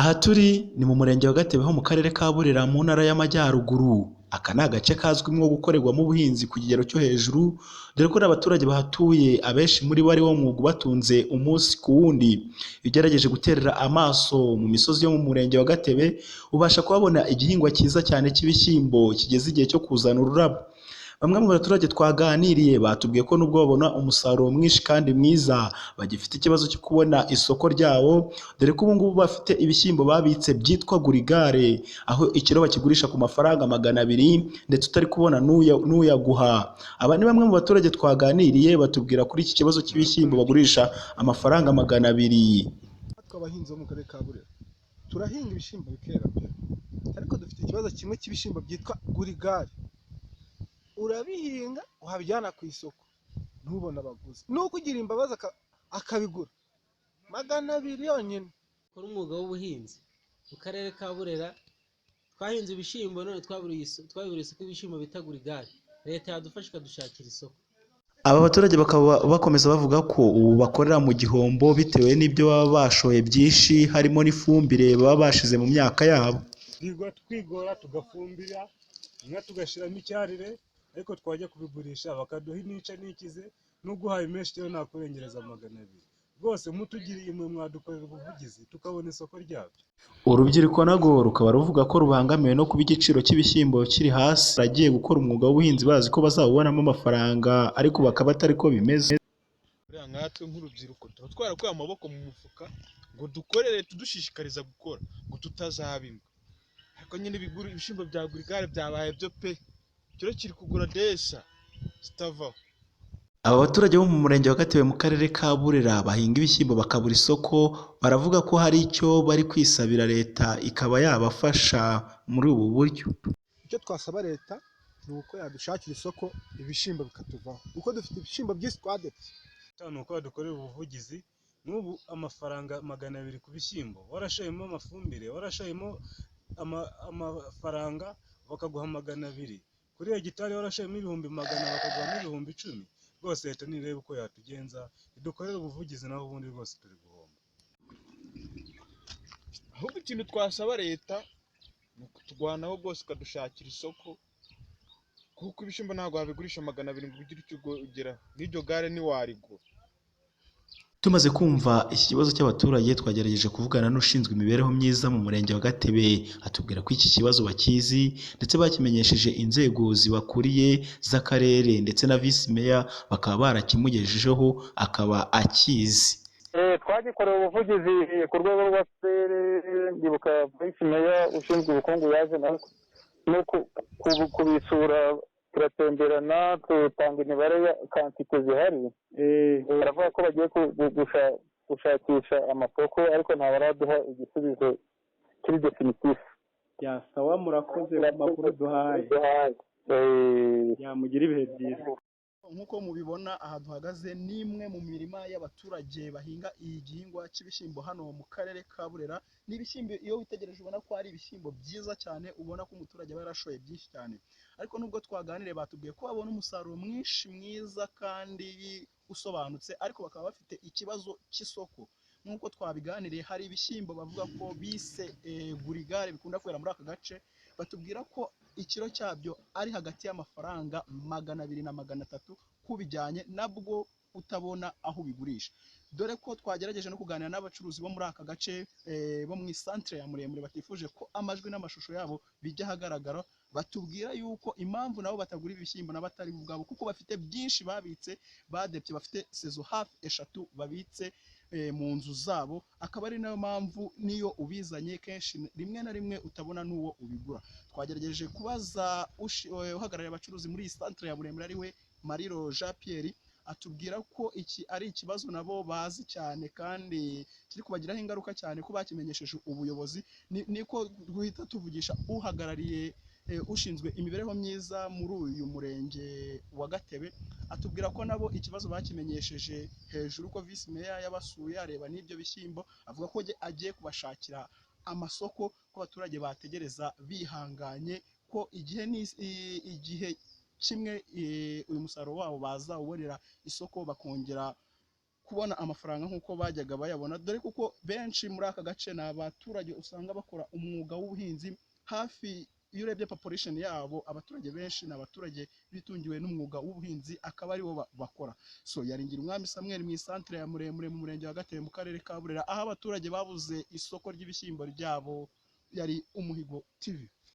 Aha turi ni mu murenge wa Gatebe ho mu karere ka Burera mu ntara y'Amajyaruguru. Aka ni agace kazwimo gukorerwamo ubuhinzi ku kigero cyo hejuru, dore ko n'abaturage bahatuye abenshi muri bo ari wo mwuga ubatunze umunsi ku wundi. Iyo ugerageje guterera amaso mu misozi yo mu murenge wa Gatebe, ubasha kuhabona igihingwa cyiza cyane cy'ibishyimbo kigeze igihe cyo kuzana ururabo. Bamwe mu baturage twaganiriye batubwiye ko nubwo babona umusaruro mwinshi kandi mwiza, bagifite ikibazo cyo kubona isoko ryawo, dore ko ubu ngubu bafite ibishyimbo babitse byitwa Gurigare, aho ikiro bakigurisha ku mafaranga 200 ndetse utari kubona n'uyaguha. Aba ni bamwe mu baturage twaganiriye batubwira kuri iki kibazo cy'ibishyimbo bagurisha amafaranga 200. Abahinzi bo mu karere ka Burera turahinga ibishyimbo bikera pe, ariko dufite ikibazo kimwe cy'ibishyimbo byitwa Gurigare. Urabihinga uhabijyana ku isoko ntubona abaguzi, nuko ugira imbabazi akabigura 200 yonyine. Kora umwuga w'ubuhinzi mu karere ka Burera, twahinze ibishyimbo none twaburiye isoko ibishyimbo bita Gurigare. Leta yadufasha ikadushakira isoko. Aba baturage bakaba bakomeza bavuga ko ubu bakorera mu gihombo bitewe n'ibyo baba bashoye byinshi, harimo n'ifumbire baba bashize mu myaka yabo. Twigora tugafumbira inka tugashyiramo icyarire, ariko twajya kubigurisha bakaduha inica n'ikize, n'uguhaye menshi cyo nakurengereza 200. Rwose mutugiriye imwe mwadukorera ubuvugizi tukabona isoko ryabyo. Urubyiruko narwo rukaba ruvuga ko rubangamiwe no kuba igiciro cy'ibishyimbo kiri hasi. Bagiye gukora umwuga w'ubuhinzi bazi ko bazawubonamo amafaranga, ariko bakaba atari ko bimeze. Buriya nkatwe nk'urubyiruko tuba twarakuye amaboko mu mufuka ngo dukorere tudushishikariza gukora ngo tutazaba imbwa. Ariko nyine ibishyimbo bya Gurigare byabaye byo pe, ikiro kiri kugura desa zitavaho. Aba baturage bo mu murenge wa Gatebe mu karere ka Burera bahinga ibishyimbo bakabura isoko, baravuga ko hari icyo bari kwisabira leta ikaba yabafasha muri ubu buryo. Icyo twasaba leta ni uko yadushakira isoko ibishyimbo bikatuvaho, kuko dufite ibishyimbo byinshi twadebye. Cyane uko badukorera ubuvugizi, n'ubu amafaranga 200 ku bishyimbo warashoyemo amafumbire, warashoyemo amafaranga bakaguha 200, kuri hegitari warashoyemo 100 bakaguha 10,000. Rwose leta nirebe uko yatugenza idukorera ubuvugizi, naho ubundi rwose turi guhomba. Ahubwo ikintu twasaba leta ni ukutugwanaho rwose ikadushakira isoko, kuko ibishyimbo ntabwo wabigurisha 200 ngo ugire icyo ugeraho, n'iryo gare ntiwarigura. Tumaze kumva iki kibazo cy'abaturage, twagerageje kuvugana n'ushinzwe imibereho myiza mu murenge wa Gatebe, atubwira ko iki kibazo bakizi ndetse bakimenyesheje inzego zibakuriye z'akarere ndetse na visi meya, bakaba barakimugejejeho akaba akizi. Twagikoreye ubuvugizi ku rwego rw'akarere, ndibuka visi meya ushinzwe ubukungu yaje no kubisura, turatemberana tutanga imibare ya kantite zihari. Baravuga ko bagiye gushakisha amasoko, ariko ntabwo baraduha igisubizo kiri definitifu. Sawa, murakoze ku makuru duhaye. Mugira ibihe byiza. Nk'uko mubibona aha duhagaze ni imwe mu mirima y'abaturage bahinga igihingwa cy'ibishyimbo hano mu karere ka Burera. Ni ibishyimbo iyo witegereje ubona ko ari ibishyimbo byiza cyane, ubona ko umuturage aba yarashoye byinshi cyane, ariko nubwo twaganiriye batubwiye ko babona umusaruro mwinshi mwiza kandi usobanutse, ariko bakaba bafite ikibazo cy'isoko. Nk'uko twabiganiriye, hari ibishyimbo bavuga ko bise Gurigare bikunda kwera muri aka gace, batubwira ko ikiro cyabyo ari hagati y'amafaranga 200 na 300 kubijyanye, nabwo utabona aho ubigurisha. Dore ko twagerageje no kuganira n'abacuruzi bo muri aka gace bo mu isantere ya Muremure, batifuje ko amajwi n'amashusho yabo bijya ahagaragara. Batubwira yuko impamvu nabo batagura ibishyimbo n'abatari ubwabo, kuko bafite byinshi babitse badebye, bafite sezo hafi 3 babitse mu nzu zabo, akaba ari nayo mpamvu niyo ubizanye kenshi rimwe na rimwe utabona n'uwo ubigura. Twagerageje kubaza uhagarariye abacuruzi muri iyi santere ya Muremure ari we Mariro Jean Pierre, atubwira ko iki ari ikibazo nabo bazi cyane kandi kiri kubagiraho ingaruka cyane, ko bakimenyesheje ubuyobozi. Niko guhita tuvugisha uhagarariye ushinzwe imibereho myiza muri uyu murenge wa Gatebe, atubwira ko nabo ikibazo bakimenyesheje hejuru, ko visi meya yabasuye areba n'ibyo bishyimbo, avuga ko agiye kubashakira amasoko, ko abaturage bategereza bihanganye, ko igihe kimwe uyu musaruro wabo bazawubonera isoko bakongera kubona amafaranga nk'uko bajyaga bayabona, dore kuko benshi muri aka gace ni abaturage usanga bakora umwuga w'ubuhinzi. Hafi iyo urebye population yabo, abaturage benshi ni abaturage bitungiwe n'umwuga w'ubuhinzi, akaba aribo bakora. So yari Ngirumwami Samuel mu isantere ya Muremure mu murenge wa Gatebe mu karere ka Burera, aho abaturage babuze isoko ry'ibishyimbo ryabo. Yari Umuhigo TV.